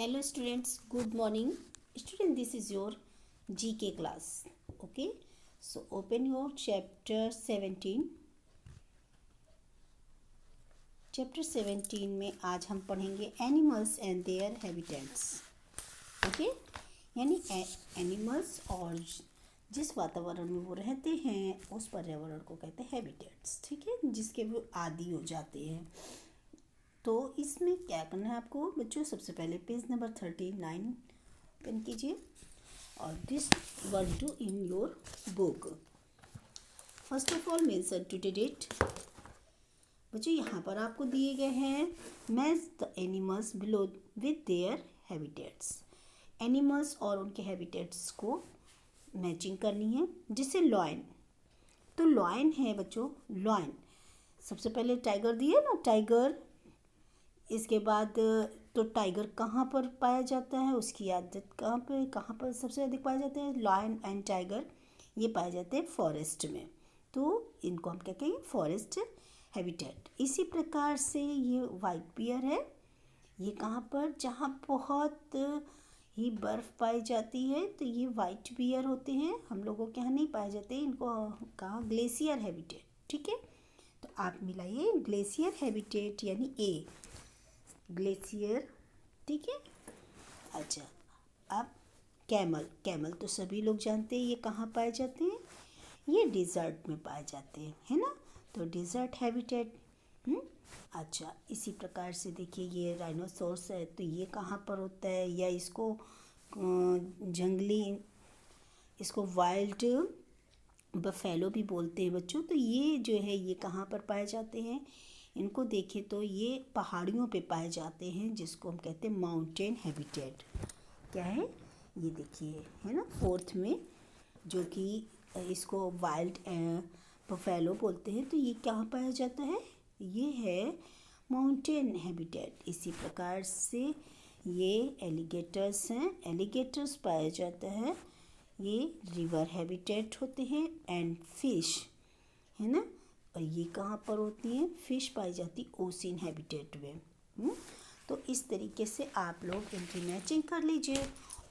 Hello students, good morning. Student, this is your GK class. Okay, so open your chapter 17. Chapter 17 में आज हम पढ़ेंगे animals and there habitats. Okay, यानी animals और जिस वातावरण में वो रहते हैं उस पर्यावरण को कहते हैं हैबिटेट्स. ठीक है, जिसके वो आदी हो जाते हैं. तो इसमें क्या करना है आपको बच्चों, सबसे पहले पेज नंबर 39 ओपन कीजिए और this work do in your book. First of all mention to date. बच्चों यहाँ पर आपको दिए गए हैं match the animals below with their habitats. Animals और उनके हैबिटेट्स को मैचिंग करनी है. जिससे लॉयन, तो लॉयन है बच्चों, लॉयन सबसे पहले टाइगर दिए ना, टाइगर. इसके बाद तो टाइगर कहाँ पर पाया जाता है, उसकी आदत कहाँ पर सबसे अधिक पाए जाते हैं. लायन एंड टाइगर ये पाए जाते हैं फॉरेस्ट में. तो इनको हम क्या कहेंगे, फॉरेस्ट हैबिटेट. इसी प्रकार से ये वाइट बियर है. ये कहाँ पर, जहाँ बहुत ही बर्फ़ पाई जाती है तो ये वाइट बियर होते हैं. हम लोगों के यहाँ नहीं पाए जाते, इनको कहा ग्लेशियर हैबिटेट. ठीक है, तो आप मिलाइए ग्लेशियर हैबिटेट यानी ए ग्लेशियर. ठीक है. अच्छा, अब कैमल. कैमल तो सभी लोग जानते हैं ये कहाँ पाए जाते हैं, ये डिज़र्ट में पाए जाते हैं, है ना. तो डिज़र्ट हैबिटेट. अच्छा, इसी प्रकार से देखिए ये राइनोसोर्स है तो ये कहाँ पर होता है, या इसको जंगली, इसको वाइल्ड बफेलो भी बोलते हैं बच्चों. तो ये जो है ये कहाँ पर पाए जाते हैं, इनको देखें तो ये पहाड़ियों पे पाए जाते हैं, जिसको हम कहते हैं माउंटेन हैबिटेट. क्या है ये देखिए, है ना, फोर्थ में, जो कि इसको वाइल्ड बफेलो बोलते हैं. तो ये कहाँ पाया जाता है, ये है माउंटेन हैबिटेट. इसी प्रकार से ये एलिगेटर्स हैं, एलिगेटर्स पाया जाता है, ये रिवर हैबिटेट होते हैं. एंड फिश, है ना, और ये कहाँ पर होती हैं, फिश पाई जाती ओशियन हैबिटेट में. तो इस तरीके से आप लोग इनकी मैचिंग कर लीजिए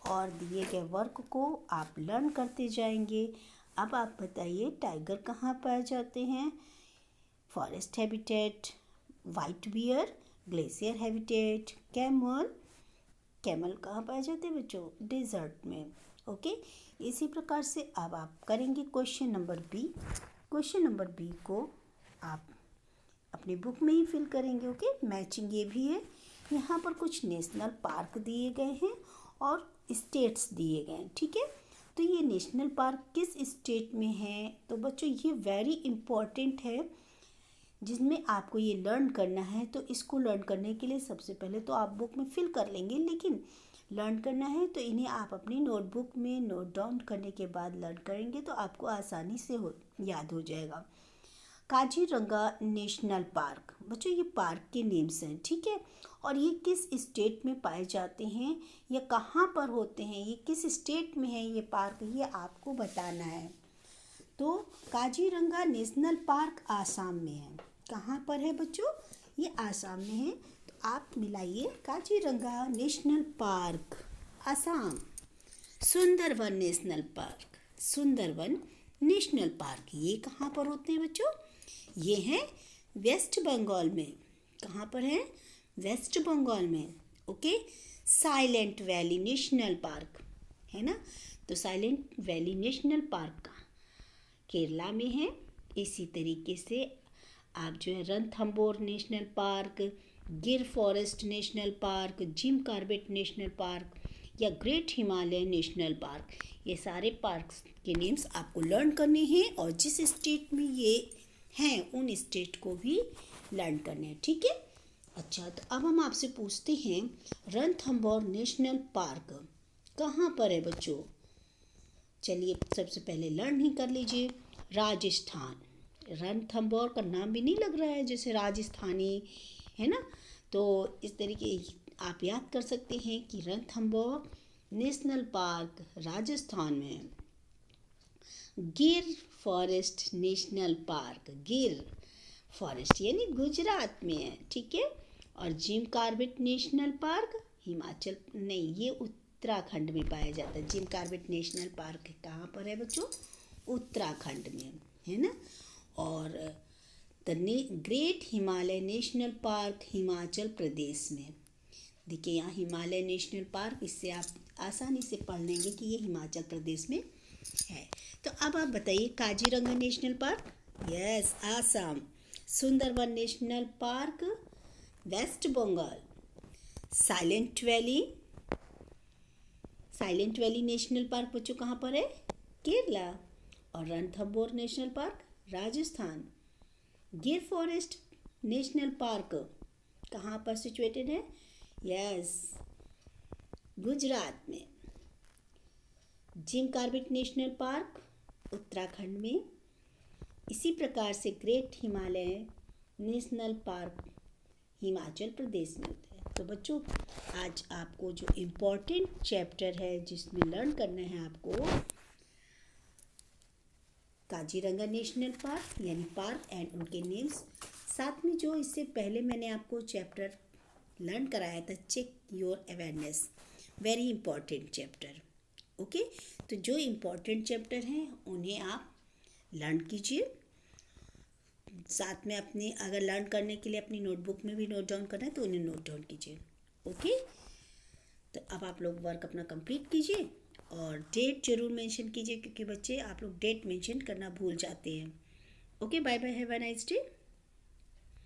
और दिए गए वर्क को आप लर्न करते जाएंगे. अब आप बताइए टाइगर कहाँ पाए जाते हैं, forest habitat, white bear glacier habitat, camel. Camel कहाँ पाए जाते हैं बच्चों, डेजर्ट में. ओके, इसी प्रकार से अब आप करेंगे question number B. Question number B को आप अपनी बुक में ही फिल करेंगे. ओके, मैचिंग ये भी है. यहाँ पर कुछ नेशनल पार्क दिए गए हैं और स्टेट्स दिए गए हैं. ठीक है, तो ये नेशनल पार्क किस स्टेट में है, तो बच्चों ये वेरी इम्पॉर्टेंट है, जिसमें आपको ये लर्न करना है. तो इसको लर्न करने के लिए सबसे पहले तो आप बुक में फिल कर लेंगे, लेकिन लर्न करना है तो इन्हें आप अपनी नोटबुक में नोट डाउन करने के बाद लर्न करेंगे तो आपको आसानी से याद हो जाएगा. Kaziranga national park. बच्चों ये पार्क के नेम्स हैं. ठीक है, और ये किस स्टेट में पाए जाते हैं या कहाँ पर होते हैं, ये किस स्टेट में है ये पार्क, ये आपको बताना है. तो काजीरंगा नेशनल पार्क आसाम में है. कहाँ पर है बच्चों, ये आसाम में है. तो आप मिलाइए Kaziranga national park Assam, Sundarban national park, Sundarban national park ये कहाँ पर होते हैं बच्चों, ये हैं वेस्ट बंगाल में. कहाँ पर है, वेस्ट बंगाल में. Okay, silent Valley national park है ना, तो साइलेंट वैली नेशनल पार्क का केरला में है. इसी तरीके से आप जो है रणथंबोर नेशनल पार्क, गिर forest national park, gym Corbett national park या ग्रेट हिमालय नेशनल पार्क, ये सारे पार्क्स के नेम्स आपको लर्न करने हैं और जिस स्टेट में ये हैं उन स्टेट को भी लर्न करने हैं. ठीक है. अच्छा, तो अब हम आपसे पूछते हैं रणथंबोर नेशनल पार्क कहाँ पर है बच्चों. चलिए सबसे पहले लर्न ही कर लीजिए. राजस्थान. रणथंबोर का नाम भी नहीं लग रहा है जैसे राजस्थानी, है ना. तो इस तरीके आप याद कर सकते हैं कि रणथंबोर नेशनल पार्क राजस्थान में है. गिर फॉरेस्ट नेशनल पार्क, गिर फॉरेस्ट यानी गुजरात में है. ठीक है, और gym Corbett national park Himachal नहीं, ये उत्तराखंड में पाया जाता है। जिम कॉर्बेट नेशनल पार्क कहाँ पर है बच्चों? उत्तराखंड में, है ना। और the great Himalaya national park Himachal Pradesh में। देखिए यहाँ हिमालय नेशनल पार्क, इससे आप आसानी से पढ़ लेंगे कि ये हिमाचल प्रदेश में है। तो अब आप बताइए, Kaziranga national park, yes, Assam. Sundarban national park, West Bengal. Silent Valley national park बच्चों कहाँ पर है? केरला। और रणथंभौर नेशनल पार्क, राजस्थान। गिर फॉरेस्ट नेशनल पार्क कहाँ पर सिचुएटेड है? यस, गुजरात में। Jim Corbett national park Uttarakhand में। इसी प्रकार से great Himalaya national park Himachal Pradesh में होता है। तो बच्चों, आज आपको जो इम्पोर्टेंट चैप्टर है जिसमें लर्न करना है आपको, काजीरंगा नेशनल पार्क यानी पार्क एंड उनके नेम्स, साथ में जो इससे पहले मैंने आपको चैप्टर लर्न कराया था, check your awareness, very important chapter. Okay, तो जो इम्पोर्टेंट चैप्टर हैं उन्हें आप लर्न कीजिए। साथ में अपने अगर लर्न करने के लिए अपनी नोटबुक में भी नोट डाउन करना है तो उन्हें नोट डाउन कीजिए। ओके, तो अब आप लोग वर्क अपना कंप्लीट कीजिए और डेट जरूर मेंशन कीजिए, क्योंकि बच्चे आप लोग डेट मेंशन करना भूल जाते हैं। Okay, bye bye, have a nice day.